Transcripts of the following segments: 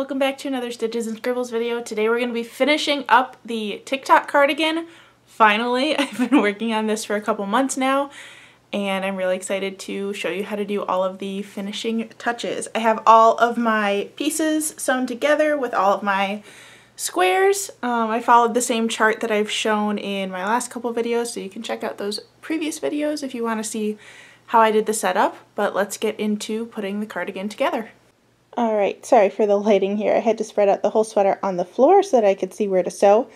welcome back to another Stitches and Scribbles video. Today we're going to be finishing up the Tik Tok cardigan. Finally, I've been working on this for a couple months now, and I'm really excited to show you how to do all of the finishing touches. I have all of my pieces sewn together with all of my squares. I followed the same chart that I've shown in my last couple videos, so you can check out those previous videos if you want to see how I did the setup, but let's get into putting the cardigan together. Alright, sorry for the lighting here. I had to spread out the whole sweater on the floor so that I could see where to sew.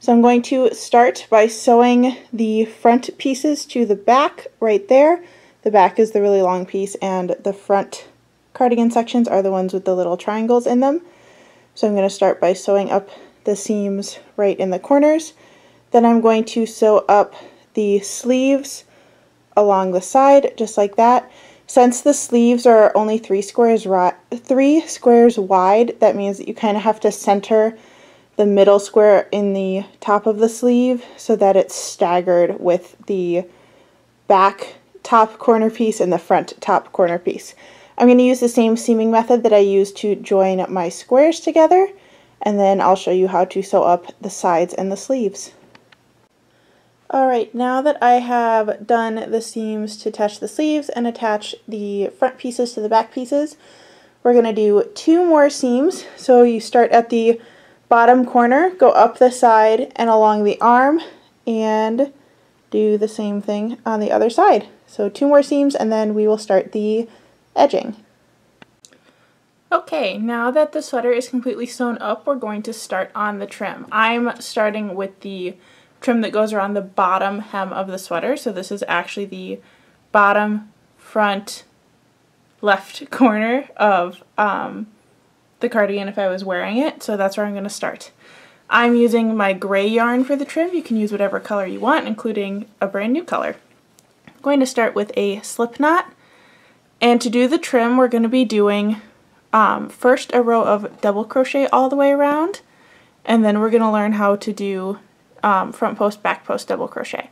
So I'm going to start by sewing the front pieces to the back right there. The back is the really long piece and the front cardigan sections are the ones with the little triangles in them. So I'm going to start by sewing up the seams right in the corners. Then I'm going to sew up the sleeves along the side just like that. Since the sleeves are only 3 squares wide, that means that you kind of have to center the middle square in the top of the sleeve so that it's staggered with the back top corner piece and the front top corner piece. I'm going to use the same seaming method that I used to join my squares together, and then I'll show you how to sew up the sides and the sleeves. Alright, now that I have done the seams to attach the sleeves and attach the front pieces to the back pieces, we're going to do 2 more seams. So you start at the bottom corner, go up the side and along the arm, and do the same thing on the other side. So 2 more seams and then we will start the edging. Okay, now that the sweater is completely sewn up, we're going to start on the trim. I'm starting with the trim that goes around the bottom hem of the sweater. So this is actually the bottom front left corner of the cardigan if I was wearing it. So that's where I'm going to start. I'm using my gray yarn for the trim. You can use whatever color you want, including a brand new color. I'm going to start with a slip knot, and to do the trim we're going to be doing first a row of double crochet all the way around, and then we're going to learn how to do front post, back post double crochet.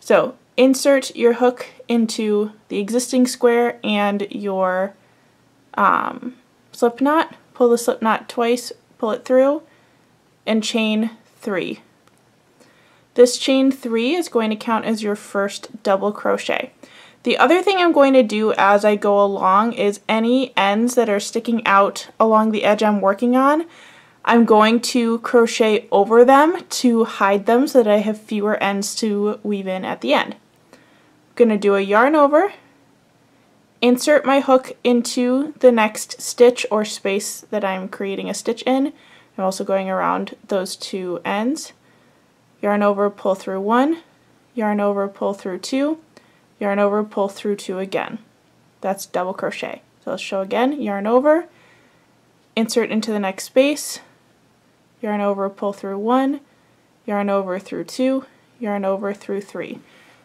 So insert your hook into the existing square and your slip knot, pull the slip knot twice, pull it through, and chain 3. This chain 3 is going to count as your first double crochet. The other thing I'm going to do as I go along is any ends that are sticking out along the edge I'm working on, I'm going to crochet over them to hide them so that I have fewer ends to weave in at the end. I'm going to do a yarn over, insert my hook into the next stitch or space that I'm creating a stitch in. I'm also going around those 2 ends. Yarn over, pull through 1, yarn over, pull through 2, yarn over, pull through 2 again. That's double crochet. So let's show again. Yarn over, insert into the next space, yarn over, pull through 1, yarn over through 2, yarn over through 3.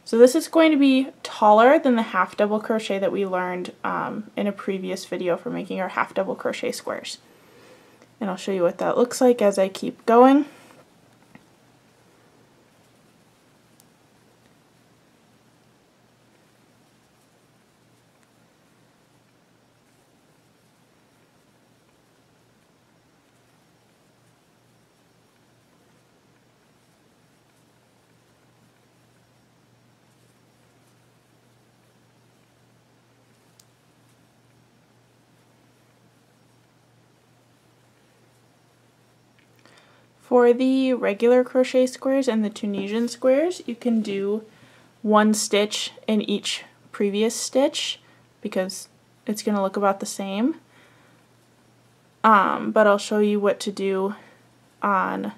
So this is going to be taller than the half double crochet that we learned in a previous video for making our half double crochet squares. And I'll show you what that looks like as I keep going. For the regular crochet squares and the Tunisian squares, you can do 1 stitch in each previous stitch because it's going to look about the same. But I'll show you what to do on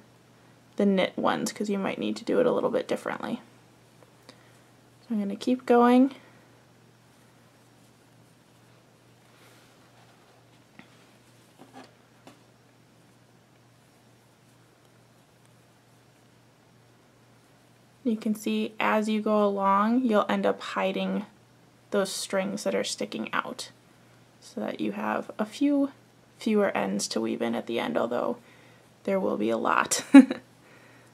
the knit ones because you might need to do it a little bit differently. So I'm going to keep going. You can see as you go along, you'll end up hiding those strings that are sticking out so that you have a few fewer ends to weave in at the end, although there will be a lot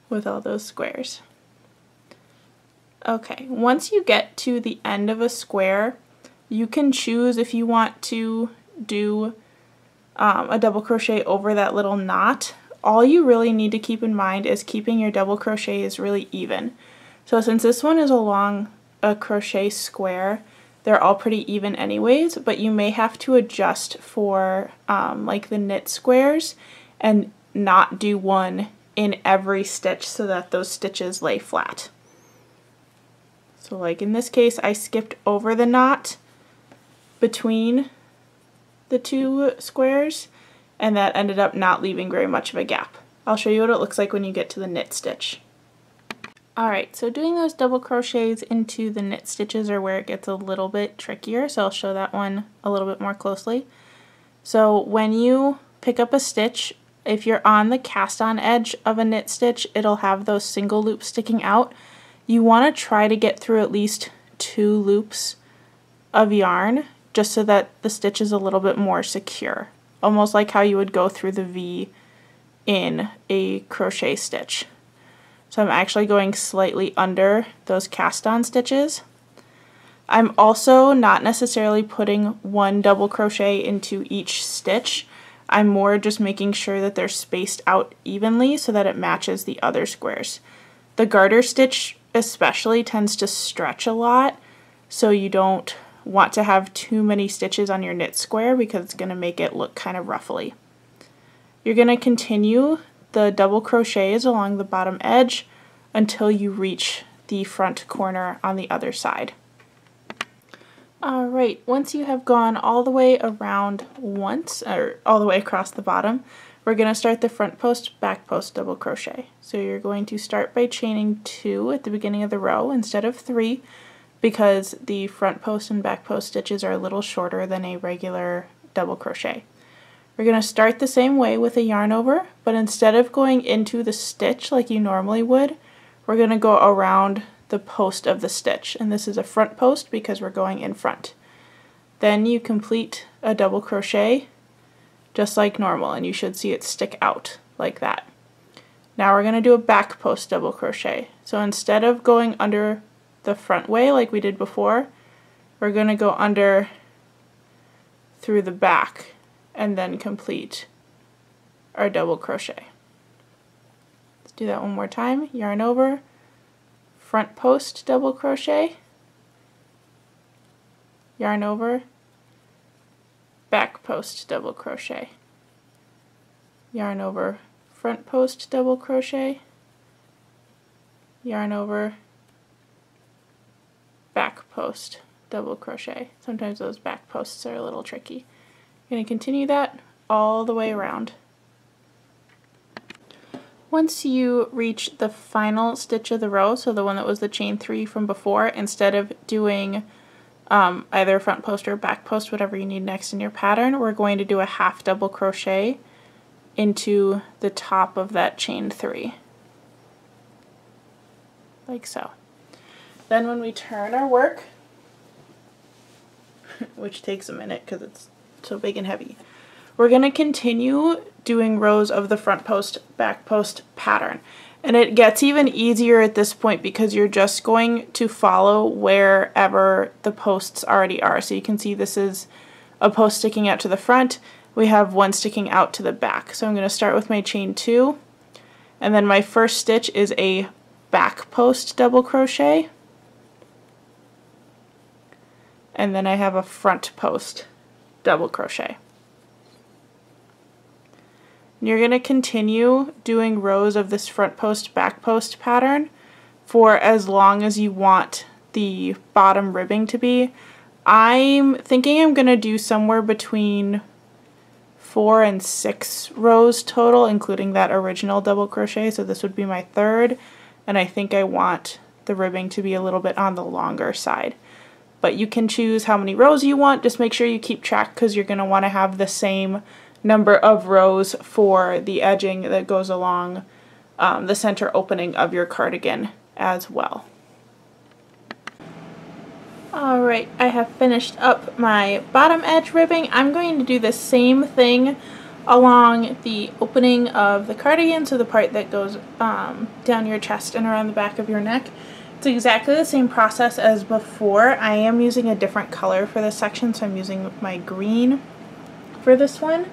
with all those squares. Okay, once you get to the end of a square, you can choose if you want to do a double crochet over that little knot. All you really need to keep in mind is keeping your double crochets really even. So since this one is along a crochet square, they're all pretty even anyways, but you may have to adjust for like the knit squares and not do one in every stitch so that those stitches lay flat. So like in this case, I skipped over the knot between the two squares, and that ended up not leaving very much of a gap. I'll show you what it looks like when you get to the knit stitch. Alright, so doing those double crochets into the knit stitches are where it gets a little bit trickier, so I'll show that one a little bit more closely. So when you pick up a stitch, if you're on the cast on edge of a knit stitch, it'll have those single loops sticking out. You want to try to get through at least 2 loops of yarn just so that the stitch is a little bit more secure, almost like how you would go through the V in a crochet stitch. So I'm actually going slightly under those cast on stitches. I'm also not necessarily putting one double crochet into each stitch. I'm more just making sure that they're spaced out evenly so that it matches the other squares. The garter stitch especially tends to stretch a lot, so you don't want to have too many stitches on your knit square because it's going to make it look kind of ruffly. You're going to continue the double crochets along the bottom edge until you reach the front corner on the other side. Alright, once you have gone all the way around once, or all the way across the bottom, we're going to start the front post, back post double crochet. So you're going to start by chaining 2 at the beginning of the row instead of 3, because the front post and back post stitches are a little shorter than a regular double crochet. We're going to start the same way with a yarn over, but instead of going into the stitch like you normally would, we're going to go around the post of the stitch, and this is a front post because we're going in front. Then you complete a double crochet just like normal, and you should see it stick out like that. Now we're going to do a back post double crochet. So instead of going under the front way like we did before, we're going to go under through the back and then complete our double crochet. Let's do that one more time. Yarn over, front post double crochet, yarn over, back post double crochet, yarn over, front post double crochet, yarn over, back post double crochet. Sometimes those back posts are a little tricky. You're going to continue that all the way around. Once you reach the final stitch of the row, so the one that was the chain 3 from before, instead of doing either front post or back post, whatever you need next in your pattern, we're going to do a half double crochet into the top of that chain 3, like so. Then when we turn our work, which takes a minute because it's so big and heavy, we're going to continue doing rows of the front post, back post pattern. And it gets even easier at this point because you're just going to follow wherever the posts already are. So you can see this is a post sticking out to the front. We have one sticking out to the back. So I'm going to start with my chain 2, and then my first stitch is a back post double crochet, and then I have a front post double crochet. And you're going to continue doing rows of this front post, back post pattern for as long as you want the bottom ribbing to be. I'm thinking I'm going to do somewhere between 4 and 6 rows total, including that original double crochet, so this would be my 3rd, and I think I want the ribbing to be a little bit on the longer side. But you can choose how many rows you want. Just make sure you keep track because you're going to want to have the same number of rows for the edging that goes along the center opening of your cardigan as well. Alright, I have finished up my bottom edge ribbing. I'm going to do the same thing along the opening of the cardigan, so the part that goes down your chest and around the back of your neck. It's exactly the same process as before. I am using a different color for this section, so I'm using my green for this one.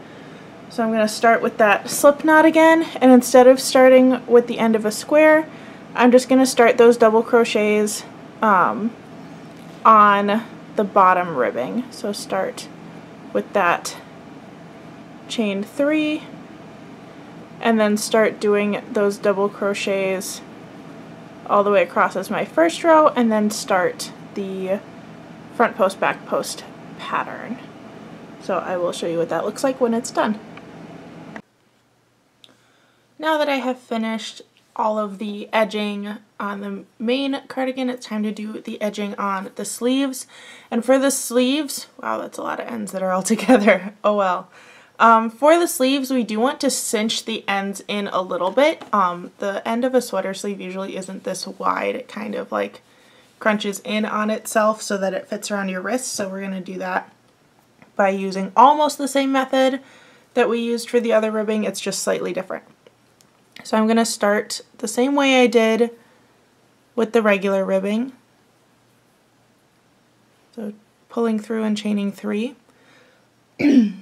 So I'm going to start with that slip knot again, and instead of starting with the end of a square, I'm just going to start those double crochets on the bottom ribbing. So start with that chain 3 and then start doing those double crochets all the way across as my first row, and then start the front post back post pattern. So I will show you what that looks like when it's done. Now that I have finished all of the edging on the main cardigan, it's time to do the edging on the sleeves. And for the sleeves, wow, that's a lot of ends that are all together. Oh well. For the sleeves, we do want to cinch the ends in a little bit. The end of a sweater sleeve usually isn't this wide. It kind of like crunches in on itself so that it fits around your wrist. So we're going to do that by using almost the same method that we used for the other ribbing. It's just slightly different. So I'm going to start the same way I did with the regular ribbing. So pulling through and chaining 3.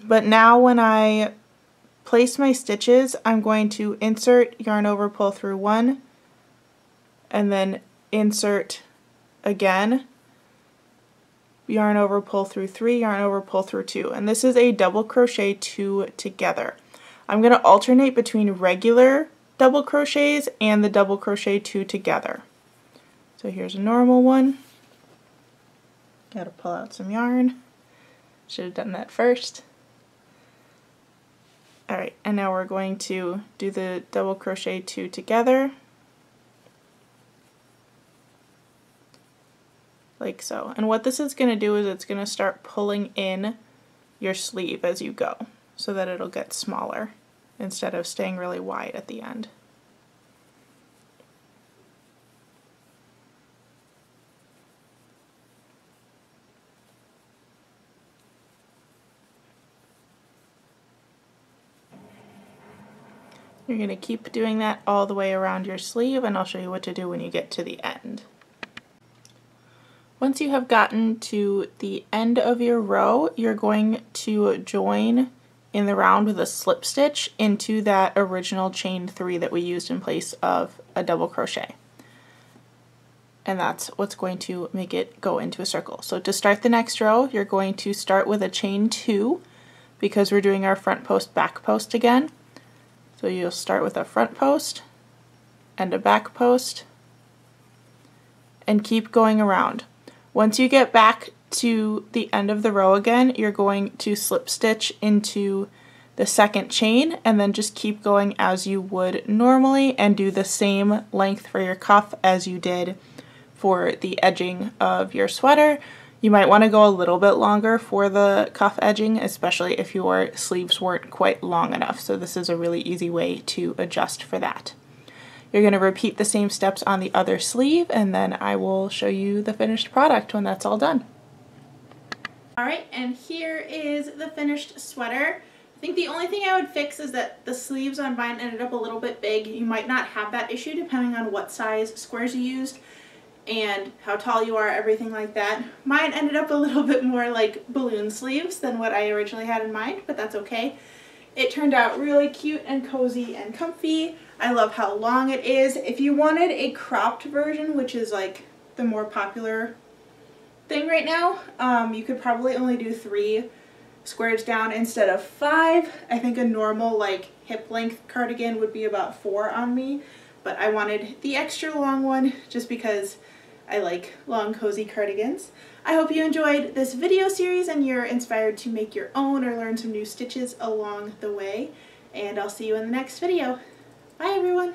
But now when I place my stitches, I'm going to insert, yarn over, pull through 1, and then insert again, yarn over, pull through 3, yarn over, pull through 2. And this is a double crochet 2 together. I'm going to alternate between regular double crochets and the double crochet 2 together. So here's a normal one. Got to pull out some yarn. Should have done that first. Alright, and now we're going to do the double crochet 2 together, like so. And what this is going to do is it's going to start pulling in your sleeve as you go, so that it'll get smaller instead of staying really wide at the end. You're going to keep doing that all the way around your sleeve, and I'll show you what to do when you get to the end. Once you have gotten to the end of your row, you're going to join in the round with a slip stitch into that original chain 3 that we used in place of a double crochet. And that's what's going to make it go into a circle. So to start the next row, you're going to start with a chain 2 because we're doing our front post back post again. So you'll start with a front post and a back post and keep going around. Once you get back to the end of the row again, you're going to slip stitch into the second chain and then just keep going as you would normally and do the same length for your cuff as you did for the edging of your sweater. You might want to go a little bit longer for the cuff edging, especially if your sleeves weren't quite long enough. So this is a really easy way to adjust for that. You're going to repeat the same steps on the other sleeve, and then I will show you the finished product when that's all done. Alright, and here is the finished sweater. I think the only thing I would fix is that the sleeves on mine ended up a little bit big. You might not have that issue depending on what size squares you used and how tall you are, everything like that. Mine ended up a little bit more like balloon sleeves than what I originally had in mind, but that's okay. It turned out really cute and cozy and comfy. I love how long it is. If you wanted a cropped version, which is like the more popular thing right now, you could probably only do 3 squares down instead of 5. I think a normal like hip length cardigan would be about 4 on me, but I wanted the extra long one just because I like long cozy cardigans. I hope you enjoyed this video series and you're inspired to make your own or learn some new stitches along the way, and I'll see you in the next video. Bye everyone!